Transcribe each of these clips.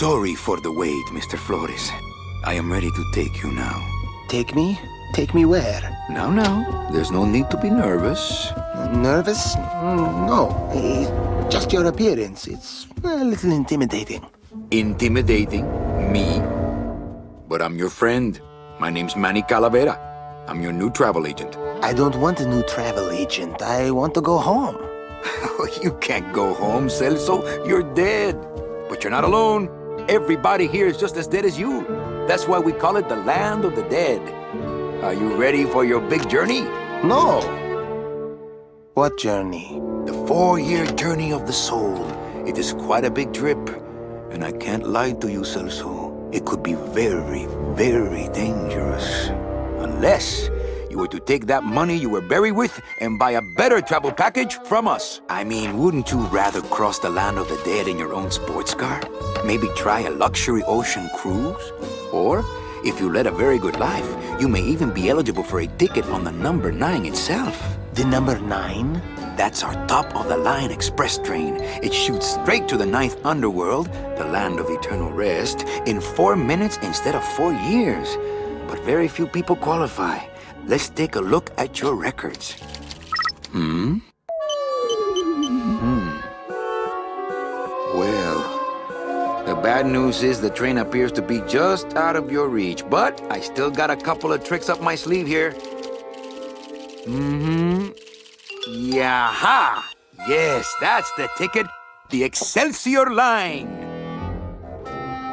Sorry for the wait, Mr. Flores. I am ready to take you now. Take me? Take me where? Now, there's no need to be nervous. Nervous? No. Just your appearance. It's a little intimidating. Intimidating? Me? But I'm your friend. My name's Manny Calavera. I'm your new travel agent. I don't want a new travel agent. I want to go home. You can't go home, Celso. You're dead. But you're not alone. Everybody here is just as dead as you. That's why we call it the land of the dead. Are you ready for your big journey? No. What journey? The 4-year journey of the soul. It is quite a big trip. And I can't lie to you, Celso. It could be very, very dangerous. Unless you were to take that money you were buried with and buy a better travel package from us. I mean, wouldn't you rather cross the land of the dead in your own sports car? Maybe try a luxury ocean cruise? Or, if you led a very good life, you may even be eligible for a ticket on the number 9 itself. The number 9? That's our top-of-the-line express train. It shoots straight to the 9th underworld, the land of eternal rest, in 4 minutes instead of 4 years. But very few people qualify. Let's take a look at your records. Well, the bad news is the train appears to be just out of your reach, but I still got a couple of tricks up my sleeve here. Yaha! Yes, that's the ticket. The Excelsior line.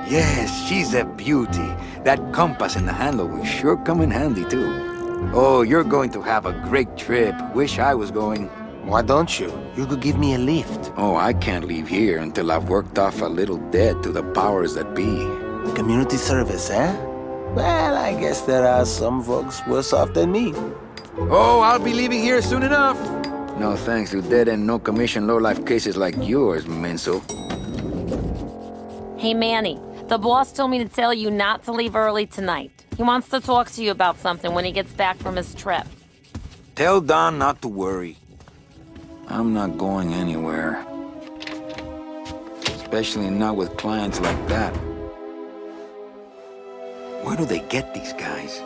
Yes, she's a beauty. That compass in the handle will sure come in handy, too. Oh, you're going to have a great trip. Wish I was going. Why don't you? You could give me a lift. Oh, I can't leave here until I've worked off a little debt to the powers that be. Community service, eh? Well, I guess there are some folks worse off than me. Oh, I'll be leaving here soon enough. No thanks to dead and no commission low-life cases like yours, Menso. Hey, Manny. The boss told me to tell you not to leave early tonight. He wants to talk to you about something when he gets back from his trip. Tell Don not to worry. I'm not going anywhere. Especially not with clients like that. Where do they get these guys?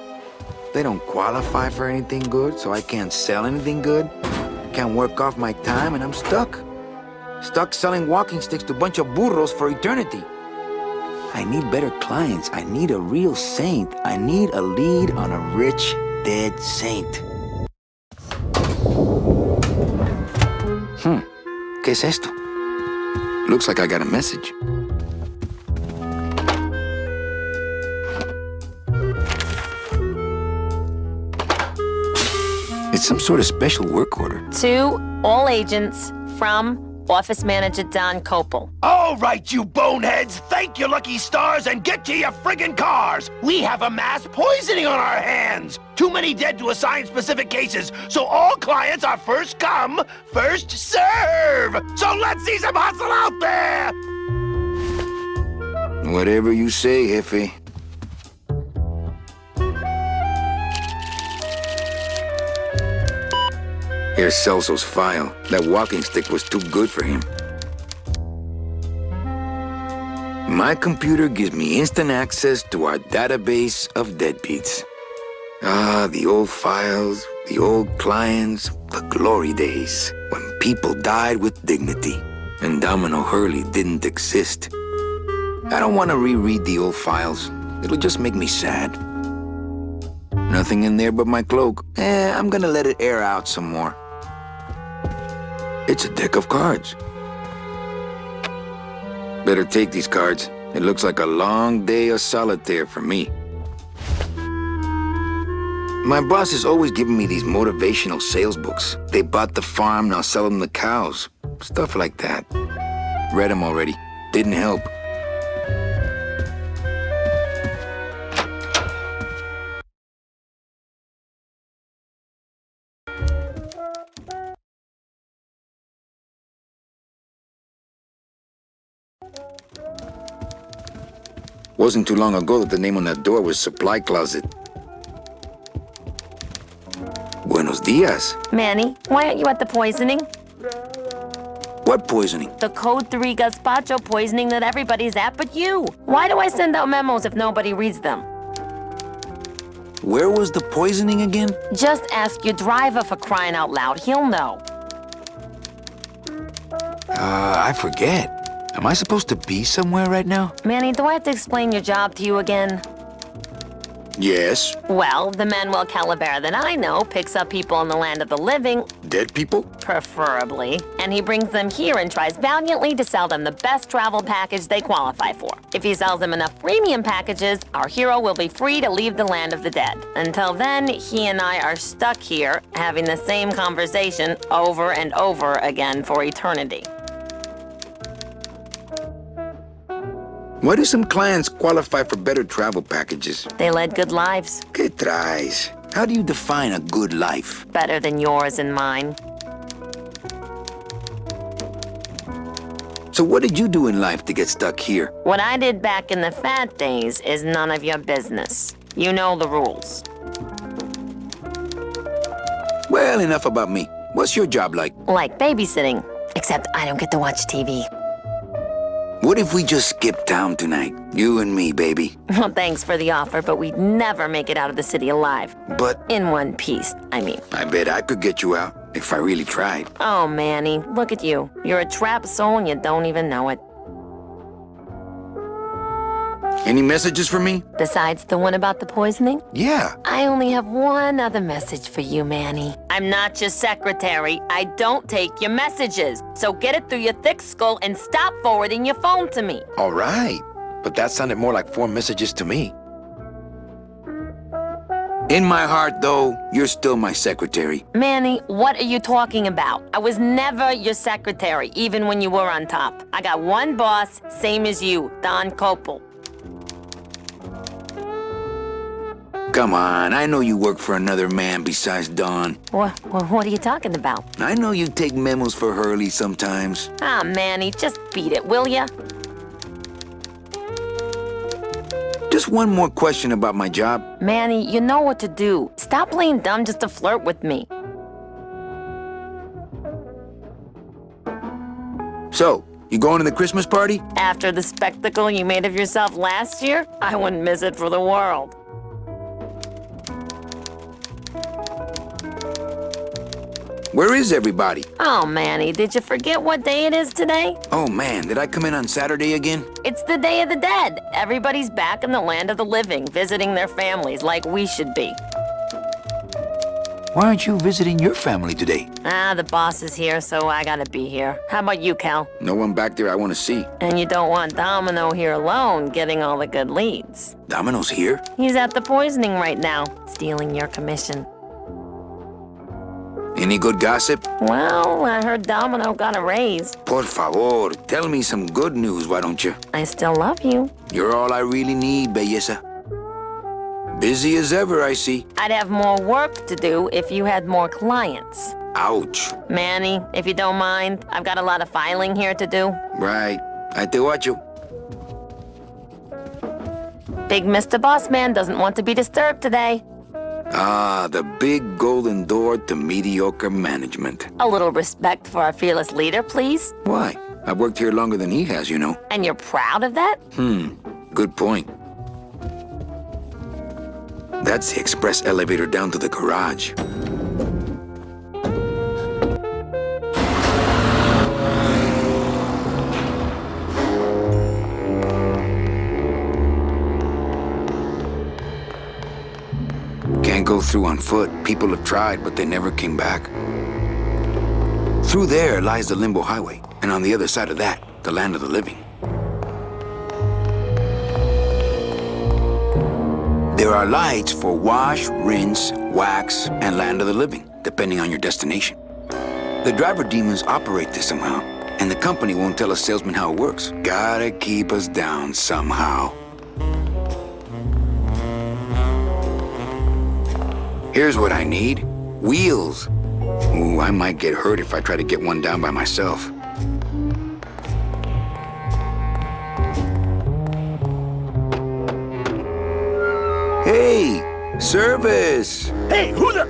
They don't qualify for anything good, so I can't sell anything good. Can't work off my time, and I'm stuck. Stuck selling walking sticks to a bunch of burros for eternity. I need better clients. I need a real saint. I need a lead on a rich, dead saint. ¿Qué es esto? Looks like I got a message. It's some sort of special work order. To all agents from Office Manager Don Copel. All right, you boneheads, thank your lucky stars and get to your friggin' cars. We have a mass poisoning on our hands. Too many dead to assign specific cases, so all clients are first come, first serve. So let's see some hustle out there. Whatever you say, Jefe. Here's Celso's file. That walking stick was too good for him. My computer gives me instant access to our database of deadbeats. Ah, the old files, the old clients, the glory days, when people died with dignity, and Domino Hurley didn't exist. I don't want to reread the old files. It'll just make me sad. Nothing in there but my cloak. I'm gonna let it air out some more. It's a deck of cards. Better take these cards. It looks like a long day of solitaire for me. My boss is always giving me these motivational sales books. They bought the farm, now sell them the cows. Stuff like that. Read them already. Didn't help. Wasn't too long ago that the name on that door was Supply Closet. Buenos dias. Manny, why aren't you at the poisoning? What poisoning? The Code 3 gazpacho poisoning that everybody's at but you. Why do I send out memos if nobody reads them? Where was the poisoning again? Just ask your driver, for crying out loud. He'll know. I forget. Am I supposed to be somewhere right now? Manny, do I have to explain your job to you again? Yes. Well, the Manuel Calavera that I know picks up people in the land of the living, Dead people? preferably, and he brings them here and tries valiantly to sell them the best travel package they qualify for. If he sells them enough premium packages, our hero will be free to leave the land of the dead. Until then, he and I are stuck here, having the same conversation over and over again for eternity. Why do some clients qualify for better travel packages? They led good lives, ¿Qué traes? How do you define a good life? better than yours and mine. So what did you do in life to get stuck here? What I did back in the fat days is none of your business. You know the rules. Well, enough about me. What's your job like? Like babysitting, except I don't get to watch TV. What if we just skip town tonight? You and me, baby. Well, thanks for the offer, but we'd never make it out of the city alive. But In one piece, I mean. I bet I could get you out if I really tried. Oh, Manny, look at you. You're a trapped soul and you don't even know it. Any messages for me? Besides the one about the poisoning, Yeah. I only have one other message for you, Manny. I'm not your secretary. I don't take your messages. So get it through your thick skull and stop forwarding your phone to me. All right. But that sounded more like 4 messages to me. In my heart, though, you're still my secretary. Manny, what are you talking about? I was never your secretary, even when you were on top. I got one boss, same as you, Don Copel. Come on, I know you work for another man besides Don. What are you talking about? I know you take memos for Hurley sometimes. Ah, Manny, just beat it, will ya? Just one more question about my job. Manny, you know what to do. Stop playing dumb just to flirt with me. So, you going to the Christmas party? After the spectacle you made of yourself last year, I wouldn't miss it for the world. Where is everybody? Oh, Manny, did you forget what day it is today? Oh man, did I come in on Saturday again? It's the Day of the Dead. Everybody's back in the land of the living, visiting their families like we should be. Why aren't you visiting your family today? Ah, the boss is here, so I gotta be here. How about you, Cal? No one back there I want to see. And you don't want Domino here alone, getting all the good leads. Domino's here? He's at the poisoning right now, stealing your commission. Any good gossip? Well, I heard Domino got a raise. Por favor, tell me some good news, why don't you? I still love you. You're all I really need, belleza. Busy as ever, I see. I'd have more work to do if you had more clients. Ouch. Manny, if you don't mind, I've got a lot of filing here to do. Right. I te watcho. Big Mr. Bossman doesn't want to be disturbed today. Ah, the big golden door to mediocre management. A little respect for our fearless leader, please. Why? I've worked here longer than he has, you know. And you're proud of that? Good point. That's the express elevator down to the garage. Can't go through on foot. People have tried, but they never came back. Through there lies the Limbo Highway, and on the other side of that, the land of the living. There are lights for wash, rinse, wax, and land of the living, depending on your destination. The driver demons operate this somehow, and the company won't tell a salesman how it works. Gotta keep us down somehow. Here's what I need. Wheels. Ooh, I might get hurt if I try to get one down by myself. Hey, service! Hey, who the...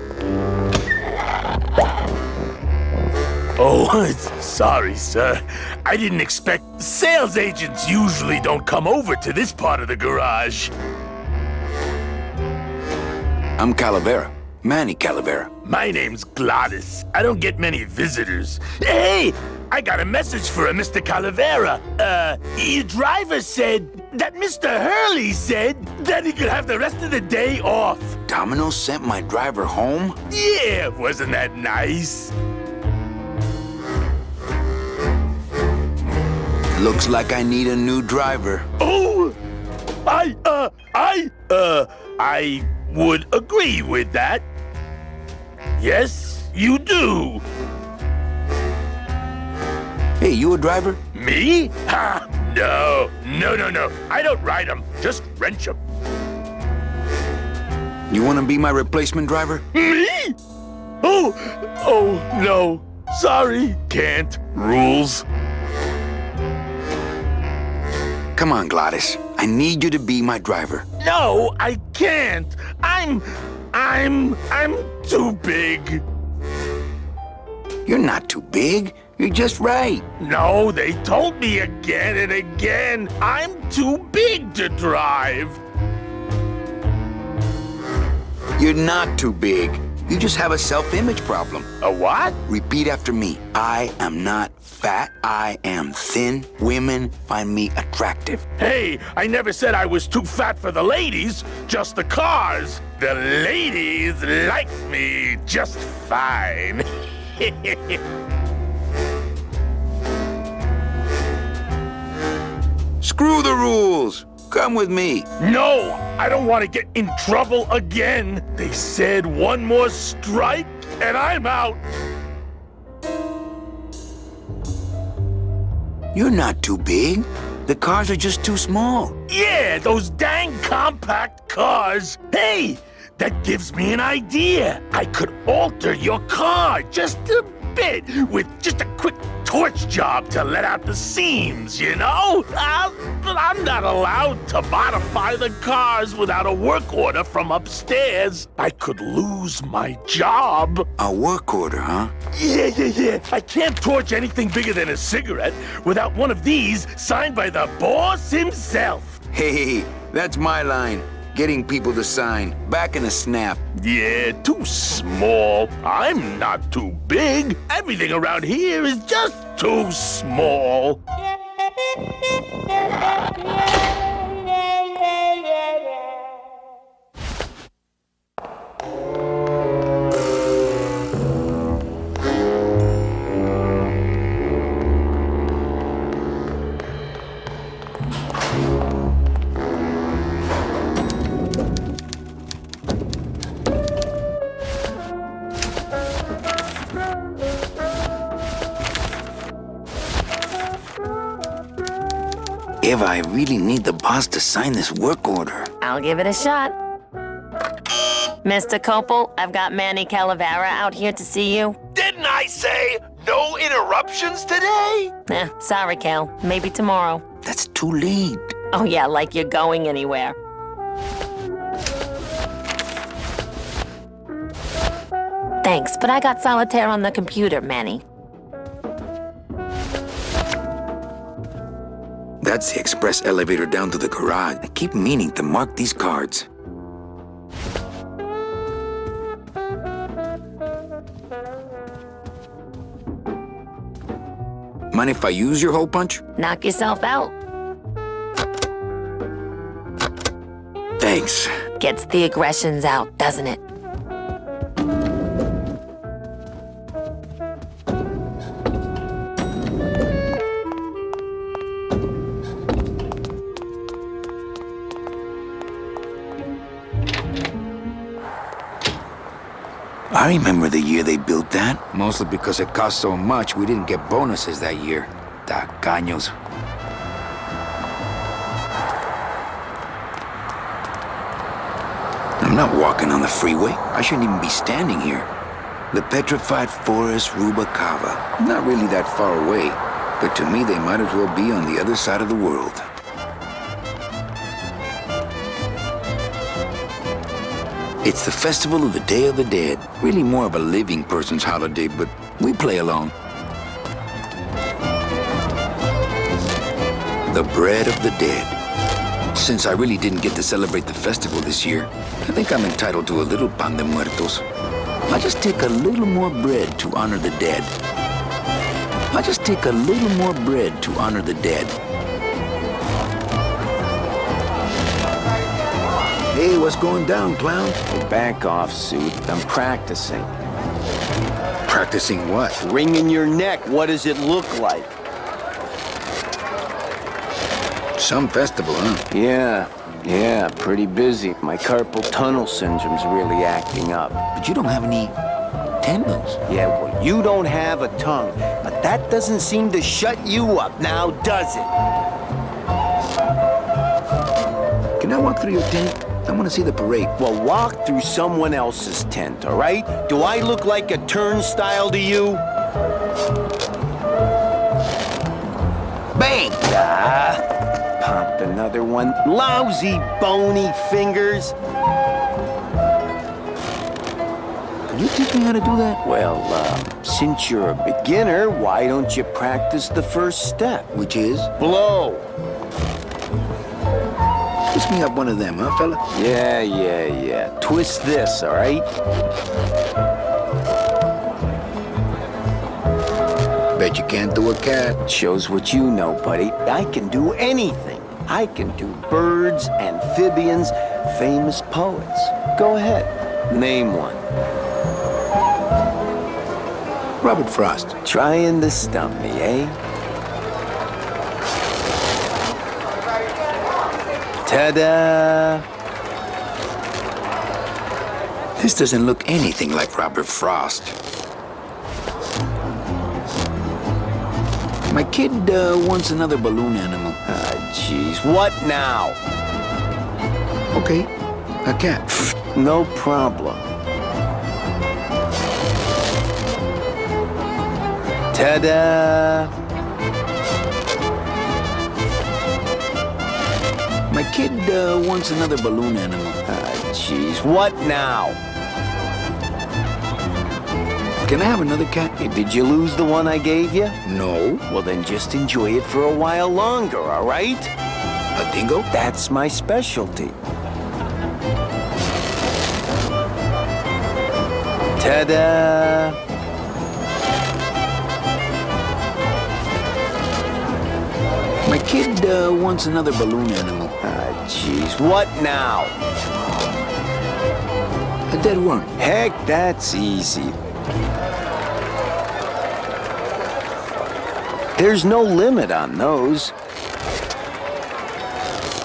Oh, sorry, sir. I didn't expect... Sales agents usually don't come over to this part of the garage. I'm Calavera. Manny Calavera. My name's Gladys. I don't get many visitors. Hey! I got a message for a Mr. Calavera. Your driver said that Mr. Hurley said that he could have the rest of the day off. Domino sent my driver home? Yeah, wasn't that nice? Looks like I need a new driver. Oh! I would agree with that. Yes, you do. Hey, you a driver? Me? Ha! No. I don't ride them, just wrench them. You want to be my replacement driver? Me? Oh, no. Sorry. Can't. Rules. Come on, Gladys. I need you to be my driver. No, I can't. I'm too big. You're not too big. You're just right. No, they told me again and again. I'm too big to drive. You're not too big. You just have a self-image problem. A what? Repeat after me. I am not fat. I am thin. Women find me attractive. Hey, I never said I was too fat for the ladies, just the cars. The ladies like me just fine. Screw the rules. Come with me. No, I don't want to get in trouble again. They said one more strike and I'm out. You're not too big. The cars are just too small. Yeah, those dang compact cars. Hey, that gives me an idea. I could alter your car just a bit with just a quick torch job to let out the seams, you know? But I'm not allowed to modify the cars without a work order from upstairs. I could lose my job. A work order, huh? Yeah. I can't torch anything bigger than a cigarette without one of these signed by the boss himself. Hey, that's my line. Getting people to sign. Back in a snap. Yeah, too small. I'm not too big. Everything around here is just too small. Eva, I really need the boss to sign this work order. I'll give it a shot. Mr. Copel, I've got Manny Calavera out here to see you. Didn't I say no interruptions today? Sorry, Cal. Maybe tomorrow. That's too late. Oh yeah, like you're going anywhere. Thanks, but I got solitaire on the computer, Manny. That's the express elevator down to the garage. I keep meaning to mark these cards. Mind if I use your hole punch? Knock yourself out. Thanks. Gets the aggressions out, doesn't it? I remember the year they built that. Mostly because it cost so much, we didn't get bonuses that year. Tacaños. I'm not walking on the freeway. I shouldn't even be standing here. The petrified forest Rubalcaba. Not really that far away, but to me they might as well be on the other side of the world. It's the festival of the Day of the Dead. Really more of a living person's holiday, but we play along. The bread of the dead. Since I really didn't get to celebrate the festival this year, I think I'm entitled to a little pan de muertos. I'll just take a little more bread to honor the dead. I'll just take a little more bread to honor the dead. Hey, what's going down, clown? Back off, Suit. I'm practicing. Practicing what? Wringing your neck. What does it look like? Some festival, huh? Yeah, pretty busy. My carpal tunnel syndrome's really acting up. But you don't have any tendons. Yeah, well, you don't have a tongue, but that doesn't seem to shut you up now, does it? Can I walk through your tent? I want to see the parade. Well, walk through someone else's tent, all right? Do I look like a turnstile to you? Bang! Popped another one. Lousy, bony fingers. Could you teach me how to do that? Well, since you're a beginner, why don't you practice the first step? Which is? Blow. Twist me up one of them, huh, fella? Yeah. Twist this, all right? Bet you can't do a cat. Shows what you know, buddy. I can do anything. I can do birds, amphibians, famous poets. Go ahead. Name one. Robert Frost. Trying to stump me, eh? Ta-da! This doesn't look anything like Robert Frost. My kid wants another balloon animal. Jeez, what now? Okay, a cat. No problem. Ta-da! My kid wants another balloon animal. Jeez, what now? Can I have another cat? Did you lose the one I gave you? No. Well, then just enjoy it for a while longer, all right? A dingo? That's my specialty. Ta-da! My kid wants another balloon animal. Jeez, what now? A dead worm. Heck, that's easy. There's no limit on those.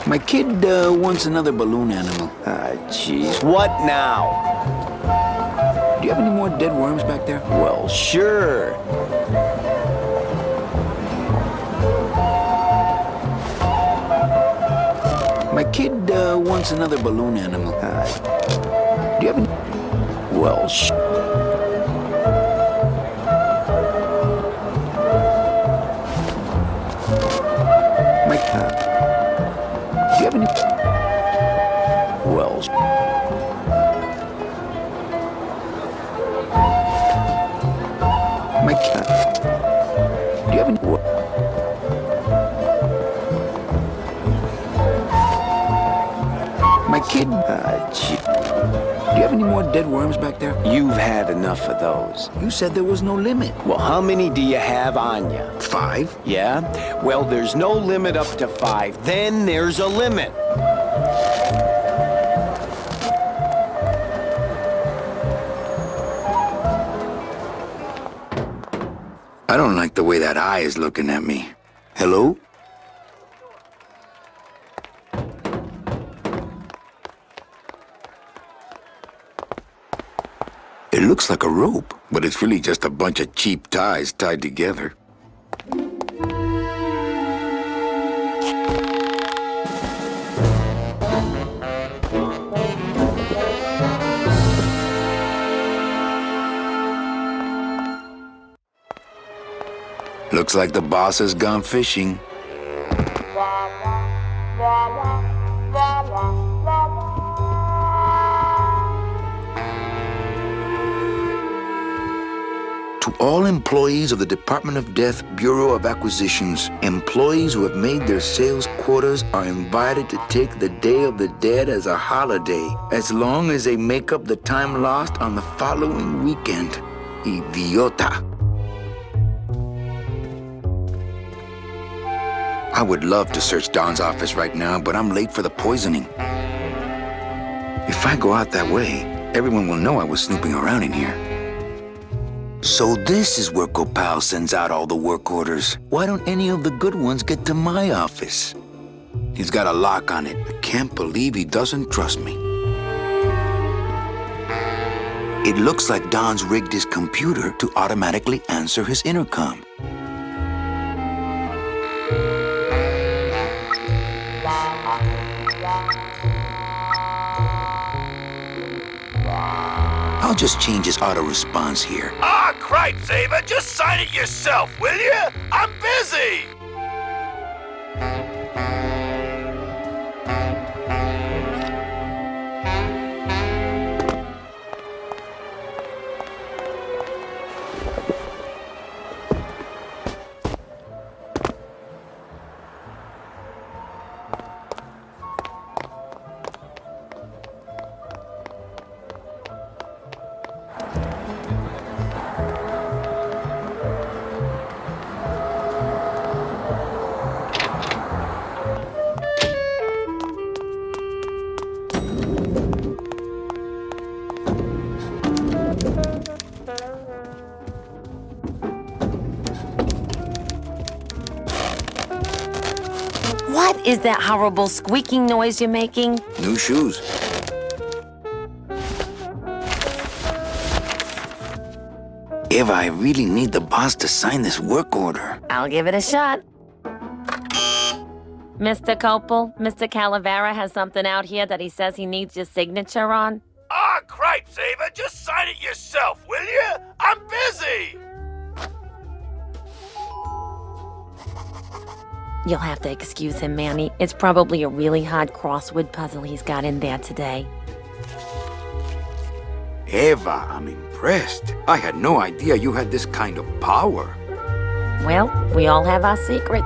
My kid wants another balloon animal. Jeez, what now? Do you have any more dead worms back there? Well, sure. My kid wants another balloon animal. Do you have any? Well, My do you have any? well, My cat. Do you have any? My kid. Do you have any more dead worms back there? you've had enough of those. You said there was no limit. Well, how many do you have on you? 5. Yeah? Well, there's no limit up to 5. Then there's a limit. I don't like the way that eye is looking at me. Hello? It looks like a rope, but it's really just a bunch of cheap ties tied together. Looks like the boss has gone fishing. To all employees of the Department of Death Bureau of Acquisitions, employees who have made their sales quotas are invited to take the Day of the Dead as a holiday, as long as they make up the time lost on the following weekend. Idiota. I would love to search Don's office right now, but I'm late for the poisoning. If I go out that way, everyone will know I was snooping around in here. So this is where Gopal sends out all the work orders. Why don't any of the good ones get to my office? He's got a lock on it. I can't believe he doesn't trust me. It looks like Don's rigged his computer to automatically answer his intercom. I'll just change his auto-response here. Ah, cripe, Saber, just sign it yourself, will you? I'm busy! What is that horrible squeaking noise you're making? New shoes. Eva, I really need the boss to sign this work order. I'll give it a shot. Mr. Copel, Mr. Calavera has something out here that he says he needs your signature on. Ah, cripe, Saber, just sign it yourself, will you? I'm busy! You'll have to excuse him, Manny. It's probably a really hard crossword puzzle he's got in there today. Eva, I'm impressed. I had no idea you had this kind of power. Well, we all have our secrets.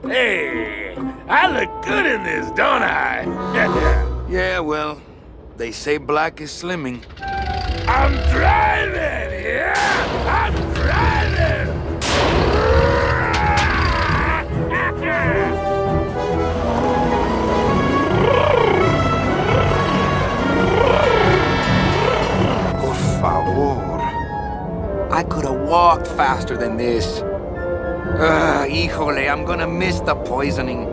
Hey, I look good in this, don't I? Yeah, well, they say black is slimming. I'm driving, yeah! I'm driving! Por favor. I could have walked faster than this. Híjole, I'm gonna miss the poisoning.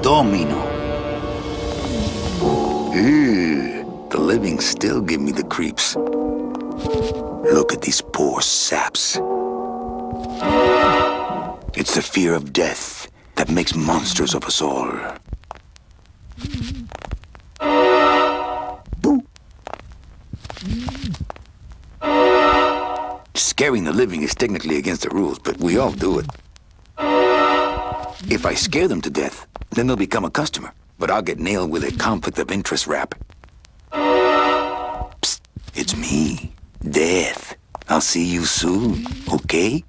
Domino. Ew, the living still give me the creeps. Look at these poor saps. It's the fear of death that makes monsters of us all. Boo. Scaring the living is technically against the rules, but we all do it. If I scare them to death, then they'll become a customer, but I'll get nailed with a conflict of interest rap. Psst, it's me, Death. I'll see you soon, okay?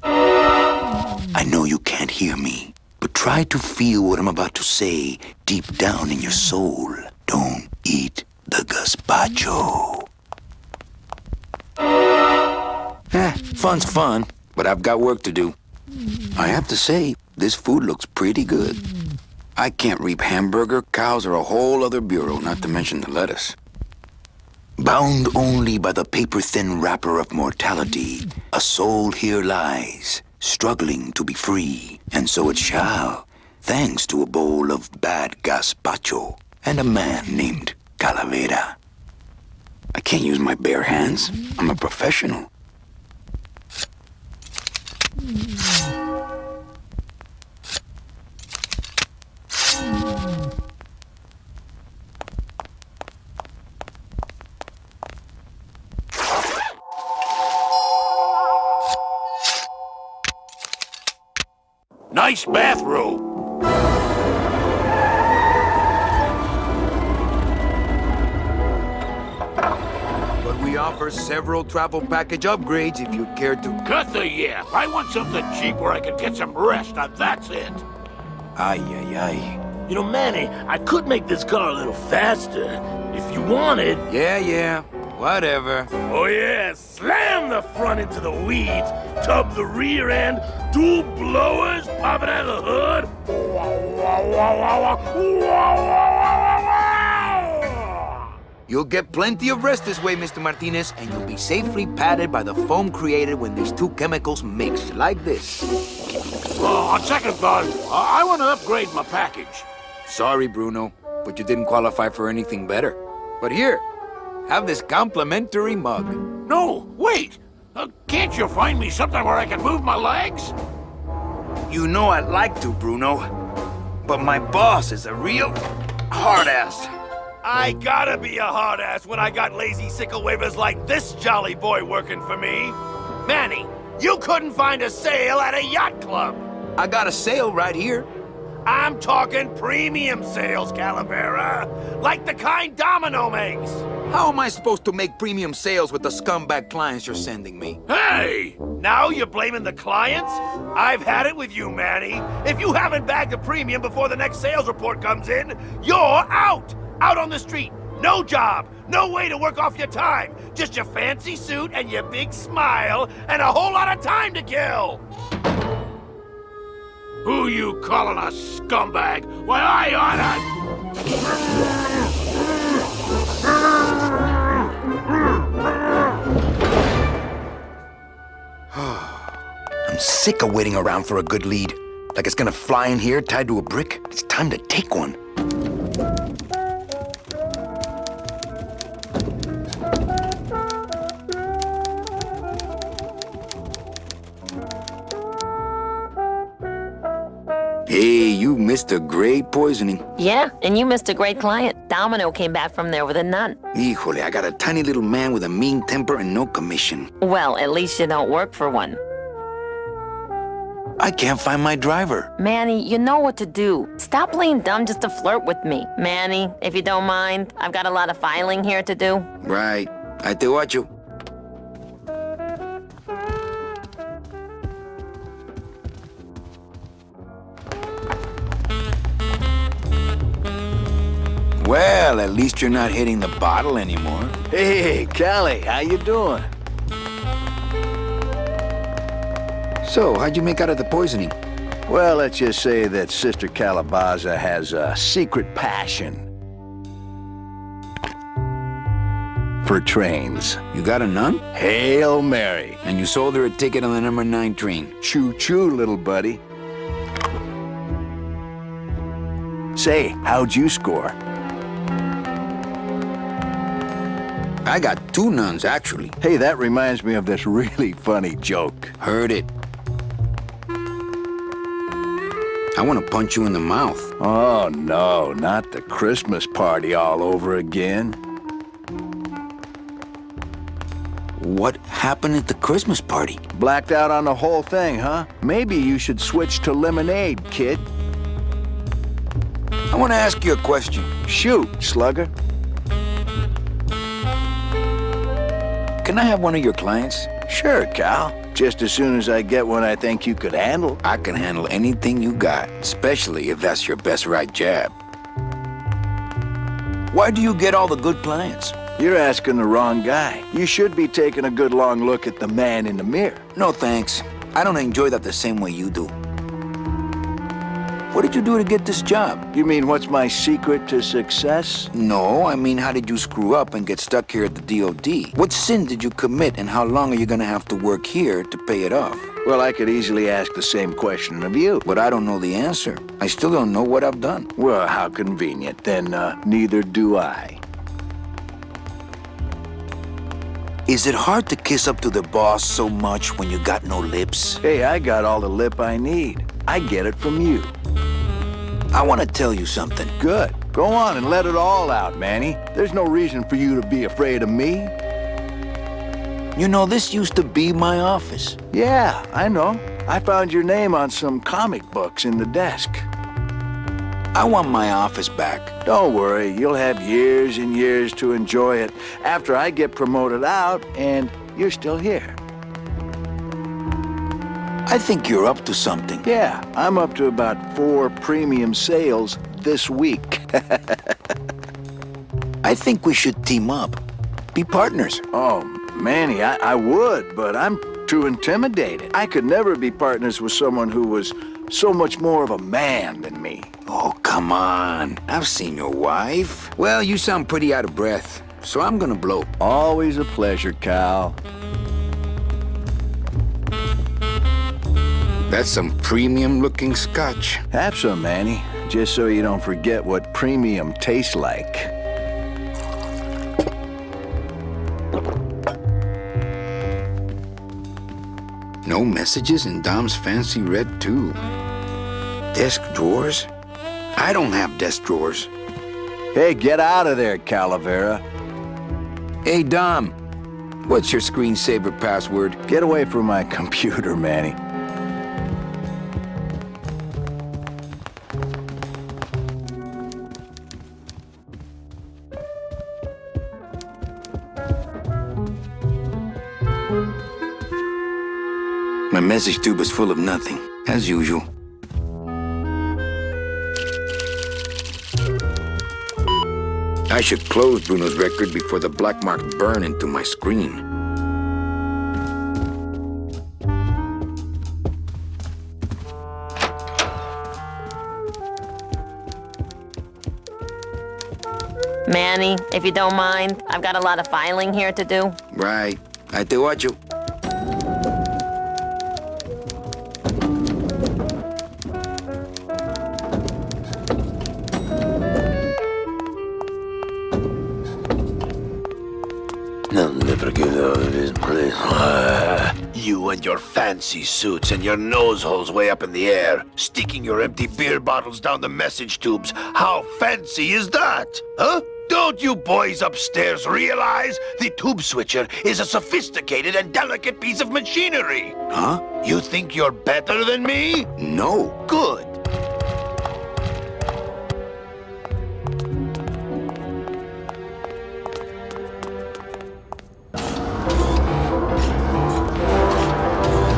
I know you can't hear me, but try to feel what I'm about to say deep down in your soul. Don't eat the gazpacho. Fun's fun, but I've got work to do. I have to say, this food looks pretty good. I can't reap hamburger, cows, or a whole other bureau, not to mention the lettuce. Bound only by the paper-thin wrapper of mortality, a soul here lies. struggling to be free, and so it shall, thanks to a bowl of bad gazpacho and a man named Calavera. I can't use my bare hands. I'm a professional. Nice bathrobe. But we offer several travel package upgrades if you care to. Cut the yap. I want something cheap where I can get some rest, and that's it. Ay, ay, ay. You know, Manny, I could make this car a little faster if you wanted. Yeah, whatever. Oh yeah, slam the front into the weeds, tub the rear end, dual blowers popping out of the hood. You'll get plenty of rest this way, Mr. Martinez, and you'll be safely padded by the foam created when these two chemicals mix, like this. On second thought, I want to upgrade my package. Sorry, Bruno, but you didn't qualify for anything better. But here, have this complimentary mug. No, wait! Can't you find me something where I can move my legs? You know I'd like to, Bruno, but my boss is a real hard-ass. I gotta be a hard ass when I got lazy sickle wavers like this jolly boy working for me. Manny, you couldn't find a sale at a yacht club. I got a sale right here. I'm talking premium sales, Calavera. Like the kind Domino makes. How am I supposed to make premium sales with the scumbag clients you're sending me? Hey! Now you're blaming the clients? I've had it with you, Manny. If you haven't bagged a premium before the next sales report comes in, you're out! Out on the street. No job. No way to work off your time. Just your fancy suit and your big smile and a whole lot of time to kill. Who you calling a scumbag? Why, I oughta... I'm sick of waiting around for a good lead. Like it's gonna fly in here tied to a brick. It's time to take one. Hey, you missed a great poisoning. Yeah, and you missed a great client. Domino came back from there with a none. Híjole, I got a tiny little man with a mean temper and no commission. Well, at least you don't work for one. I can't find my driver. Manny, you know what to do. Stop playing dumb just to flirt with me. Manny, if you don't mind, I've got a lot of filing here to do. Right. I te watcho. Well, at least you're not hitting the bottle anymore. Hey, Callie, how you doing? So, how'd you make out of the poisoning? Well, let's just say that Sister Calabaza has a secret passion for trains. You got a nun? Hail Mary. And you sold her a ticket on the number 9 train. Choo-choo, little buddy. Say, how'd you score? I got 2 nuns, actually. Hey, that reminds me of this really funny joke. Heard it. I want to punch you in the mouth. Oh, no, not the Christmas party all over again. What happened at the Christmas party? Blacked out on the whole thing, huh? Maybe you should switch to lemonade, kid. I want to ask you a question. Shoot, slugger. Can I have one of your clients? Sure, Cal. Just as soon as I get one I think you could handle. I can handle anything you got, especially if that's your best right jab. Why do you get all the good clients? You're asking the wrong guy. You should be taking a good long look at the man in the mirror. No thanks. I don't enjoy that the same way you do. What did you do to get this job? You mean what's my secret to success? No, I mean, how did you screw up and get stuck here at the DOD? What sin did you commit, and how long are you gonna have to work here to pay it off? Well, I could easily ask the same question of you. But I don't know the answer. I still don't know what I've done. Well, how convenient. Then, neither do I. Is it hard to kiss up to the boss so much when you got no lips? Hey, I got all the lip I need. I get it from you. I want to tell you something. Good. Go on and let it all out, Manny. There's no reason for you to be afraid of me. You know, this used to be my office. Yeah, I know. I found your name on some comic books in the desk. I want my office back. Don't worry, you'll have years and years to enjoy it after I get promoted out and you're still here. I think you're up to something. Yeah, I'm up to about 4 premium sales this week. I think we should team up. Be partners. Oh, Manny, I would, but I'm too intimidated. I could never be partners with someone who was so much more of a man than me. Oh, come on. I've seen your wife. Well, you sound pretty out of breath, so I'm gonna blow. Always a pleasure, Cal. That's some premium-looking scotch. Have some, Manny, just so you don't forget what premium tastes like. No messages in Dom's fancy red tube. Desk drawers? I don't have desk drawers. Hey, get out of there, Calavera. Hey, Dom. What's your screensaver password? Get away from my computer, Manny. My message tube is full of nothing, as usual. I should close Bruno's record before the black marks burn into my screen. Manny, if you don't mind, I've got a lot of filing here to do. Right. I te watcho. I'll never get out of this place. You and your fancy suits and your nose holes way up in the air, sticking your empty beer bottles down the message tubes. How fancy is that? Huh? Don't you boys upstairs realize the tube switcher is a sophisticated and delicate piece of machinery? Huh? You think you're better than me? No. Good.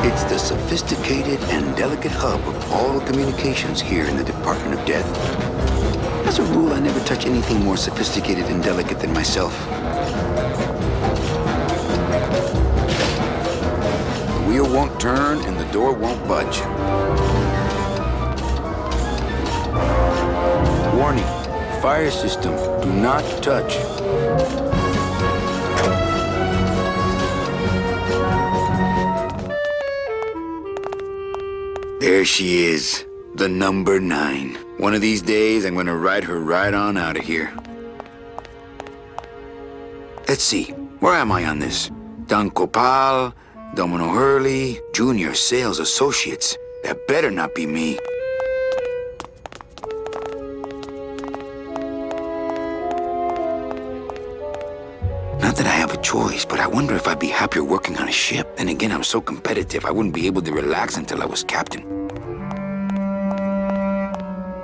It's the sophisticated and delicate hub of all communications here in the Department of Death. As a rule, I never touch anything more sophisticated and delicate than myself. The wheel won't turn and the door won't budge. Warning, fire system, do not touch. There she is, the number 9. One of these days, I'm gonna ride her right on out of here. Let's see, where am I on this? Don Copal, Domino Hurley, Junior Sales Associates. That better not be me. Not that I have a choice, but I wonder if I'd be happier working on a ship. Then again, I'm so competitive, I wouldn't be able to relax until I was captain.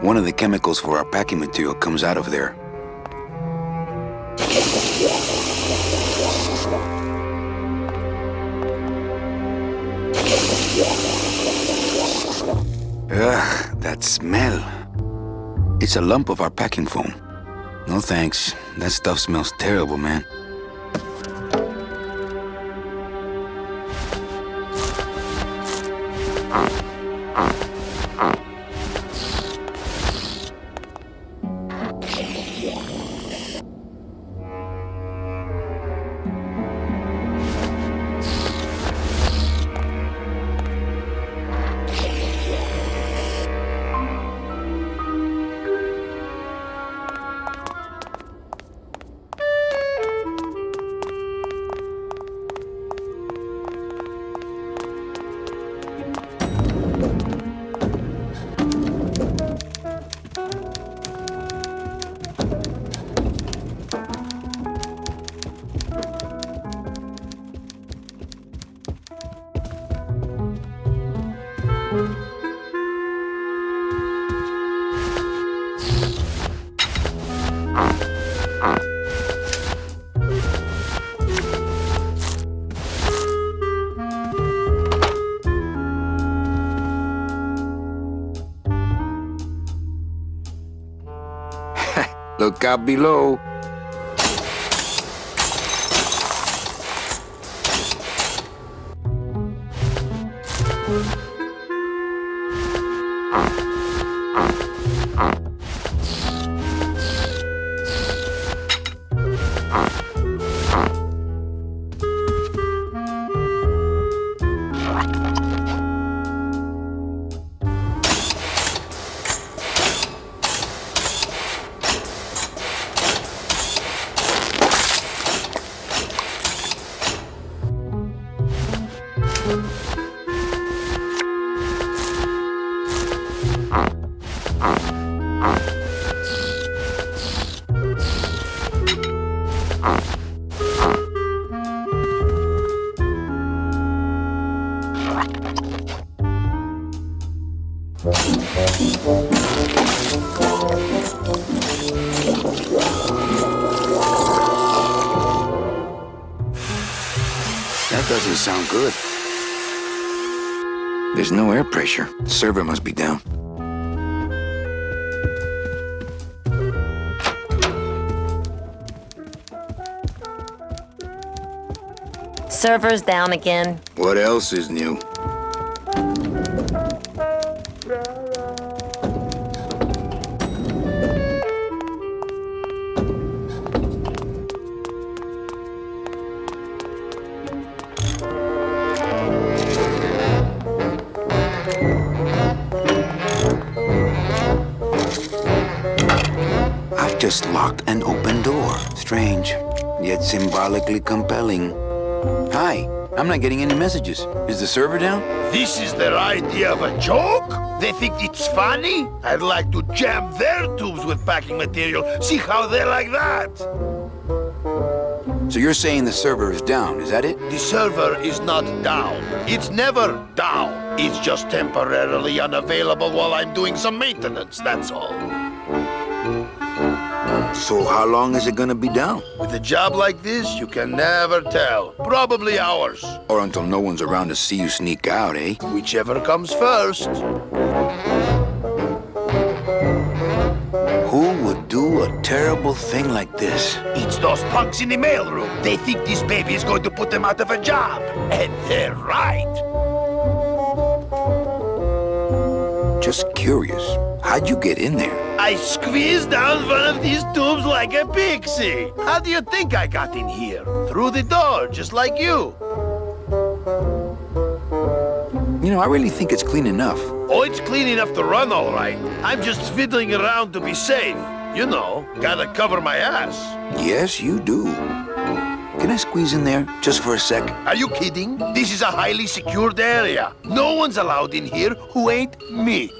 One of the chemicals for our packing material comes out of there. Ugh, that smell. It's a lump of our packing foam. No thanks. That stuff smells terrible, man. Look out below. That doesn't sound good. There's no air pressure. The server must be down. Server's down again. What else is new? I've just locked an open door. Strange, yet symbolically compelling. Hi, I'm not getting any messages. Is the server down? This is their idea of a joke? They think it's funny? I'd like to jam their tubes with packing material. See how they like that? So you're saying the server is down, is that it? The server is not down. It's never down. It's just temporarily unavailable while I'm doing some maintenance, that's all. So how long is it gonna be down? With a job like this, you can never tell. Probably hours. Or until no one's around to see you sneak out, eh? Whichever comes first. Who would do a terrible thing like this? It's those punks in the mailroom. They think this baby is going to put them out of a job. And they're right. Just curious, how'd you get in there? I squeezed down one of these tubes like a pixie. How do you think I got in here? Through the door, just like you. You know, I really think it's clean enough. Oh, it's clean enough to run, all right. I'm just fiddling around to be safe. You know, gotta cover my ass. Yes, you do. Can I squeeze in there just for a sec? Are you kidding? This is a highly secured area. No one's allowed in here who ain't me.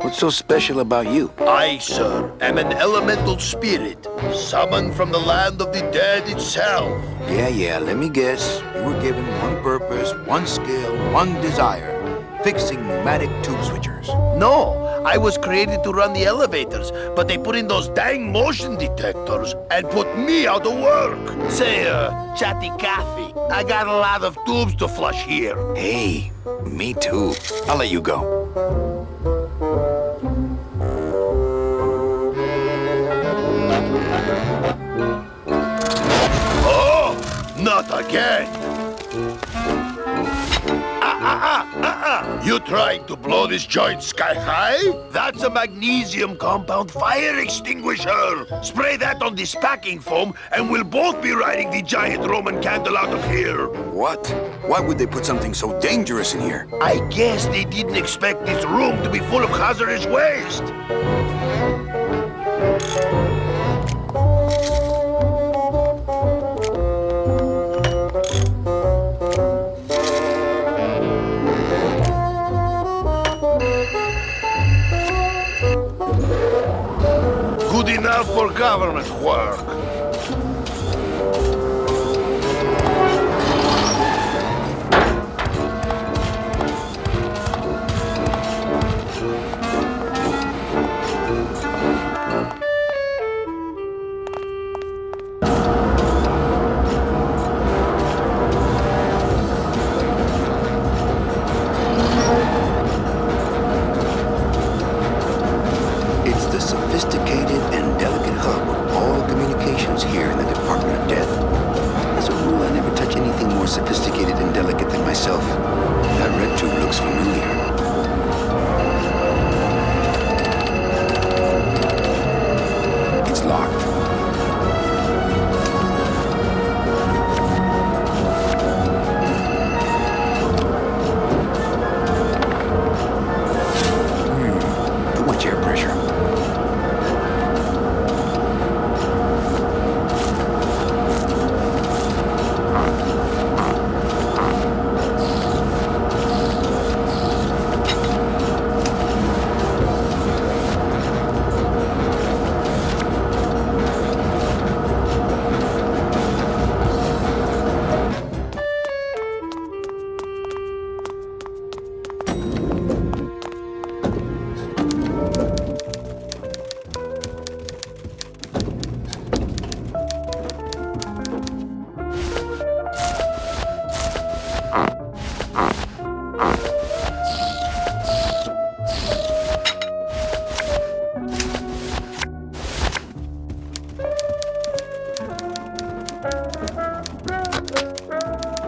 What's so special about you? I, sir, am an elemental spirit, summoned from the land of the dead itself. Yeah, let me guess. You were given one purpose, one skill, one desire. Fixing pneumatic tube switchers. No, I was created to run the elevators, but they put in those dang motion detectors and put me out of work. Say, Chatty Cathy, I got a lot of tubes to flush here. Hey, me too. I'll let you go. Oh, not again. You trying to blow this joint sky high? That's a magnesium compound fire extinguisher. Spray that on this packing foam and we'll both be riding the giant Roman candle out of here. What? Why would they put something so dangerous in here? I guess they didn't expect this room to be full of hazardous waste. Good enough for government work. It's the the sophisticated and delicate hub of all communications here in the Department of Death. As a rule, I never touch anything more sophisticated and delicate than myself. That red tube looks familiar. It's locked. Too much air pressure.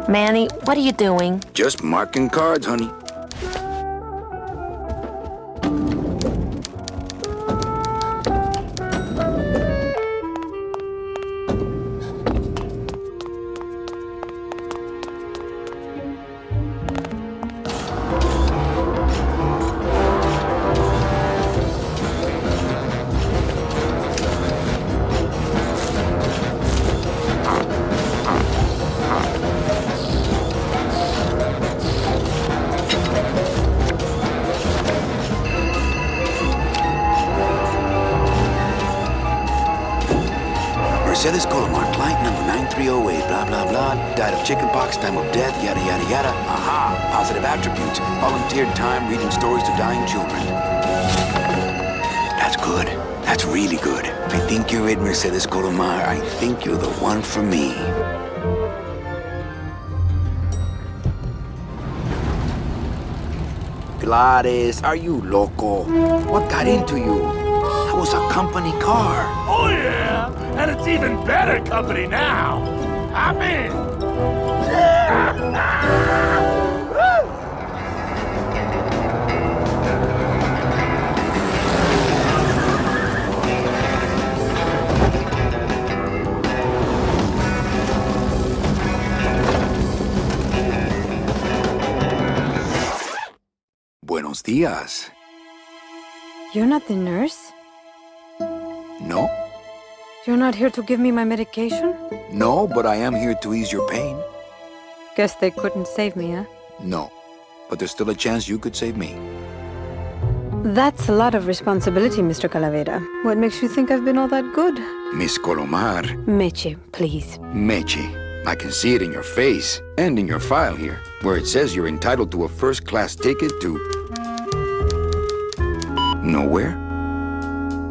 Manny, what are you doing? Just marking cards, honey. Mercedes Colomar, client number 9308, blah, blah, blah. Died of chickenpox, time of death, yada, yada, yada. Aha! Positive attributes. Volunteered time reading stories to dying children. That's good. That's really good. I think you're it, Mercedes Colomar. I think you're the one for me. Gladys, are you loco? What got into you? That was a company car. Oh, yeah! And it's even better company now! I'm in! Buenos días. You're not the nurse? No? You're not here to give me my medication? No, but I am here to ease your pain. Guess they couldn't save me, huh? No. But there's still a chance you could save me. That's a lot of responsibility, Mr. Calavera. What makes you think I've been all that good? Miss Colomar. Meche, please. Meche. I can see it in your face and in your file here, where it says you're entitled to a first-class ticket to... nowhere?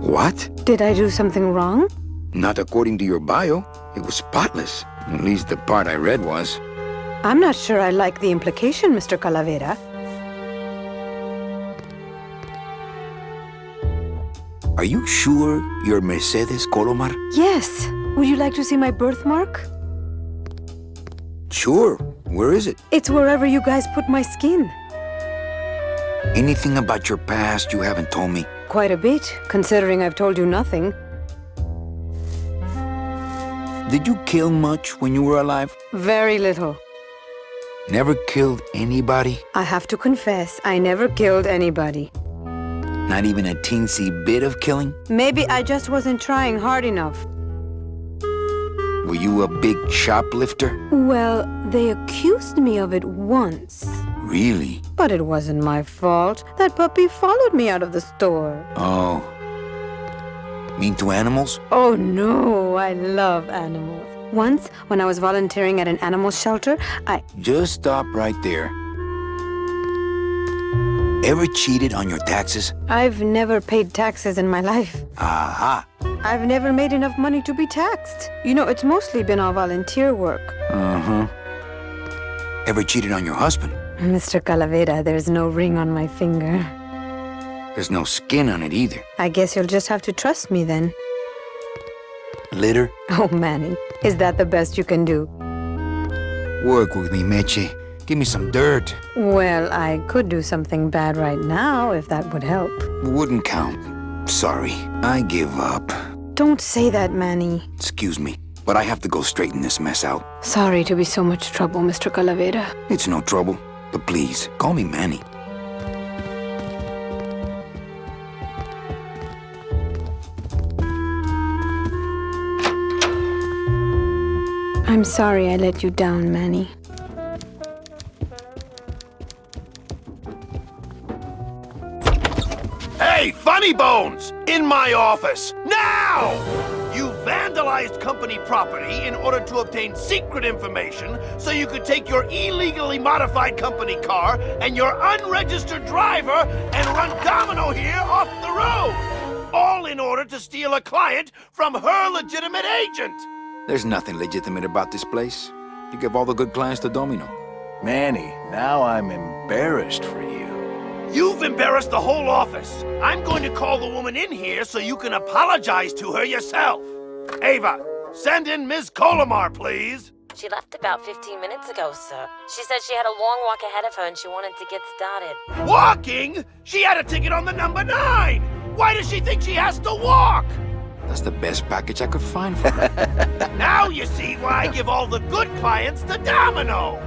What? Did I do something wrong? Not according to your bio. It was spotless. At least the part I read was. I'm not sure I like the implication, Mr. Calavera. Are you sure you're Mercedes Colomar? Yes. Would you like to see my birthmark? Sure. Where is it? It's wherever you guys put my skin. Anything about your past you haven't told me? Quite a bit, considering I've told you nothing. Did you kill much when you were alive? Very little. Never killed anybody? I have to confess, I never killed anybody. Not even a teensy bit of killing? Maybe I just wasn't trying hard enough. Were you a big shoplifter? Well, they accused me of it once. Really? But it wasn't my fault. That puppy followed me out of the store. Oh. Mean to animals? Oh no, I love animals. Once, when I was volunteering at an animal shelter, Just stop right there. Ever cheated on your taxes? I've never paid taxes in my life. Aha. I've never made enough money to be taxed. You know, it's mostly been all volunteer work. Uh-huh. Ever cheated on your husband? Mr. Calavera, there's no ring on my finger. There's no skin on it either. I guess you'll just have to trust me then. Litter? Oh, Manny, is that the best you can do? Work with me, Meche. Give me some dirt. Well, I could do something bad right now if that would help. Wouldn't count. Sorry, I give up. Don't say that, Manny. Excuse me, but I have to go straighten this mess out. Sorry to be so much trouble, Mr. Calavera. It's no trouble, but please, call me Manny. I'm sorry I let you down, Manny. Hey, Funny Bones! In my office! Now! You vandalized company property in order to obtain secret information so you could take your illegally modified company car and your unregistered driver and run Domino here off the road! All in order to steal a client from her legitimate agent! There's nothing legitimate about this place. You give all the good clients to Domino. Manny, now I'm embarrassed for you. You've embarrassed the whole office. I'm going to call the woman in here so you can apologize to her yourself. Ava, send in Ms. Colomar, please. She left about 15 minutes ago, sir. She said she had a long walk ahead of her and she wanted to get started. Walking? She had a ticket on the number 9. Why does she think she has to walk? That's the best package I could find for her. Now you see why I give all the good clients to Domino.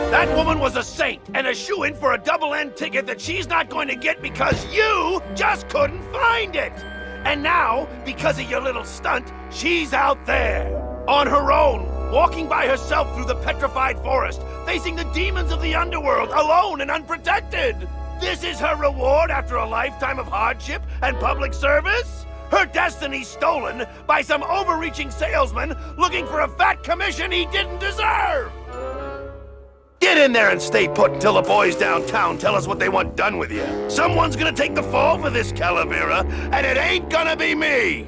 That woman was a saint and a shoo-in for a double-end ticket that she's not going to get because you just couldn't find it. And now, because of your little stunt, she's out there, on her own, walking by herself through the petrified forest, facing the demons of the underworld, alone and unprotected. This is her reward after a lifetime of hardship and public service? Her destiny stolen by some overreaching salesman looking for a fat commission he didn't deserve! Get in there and stay put until the boys downtown tell us what they want done with you. Someone's gonna take the fall for this, Calavera, and it ain't gonna be me!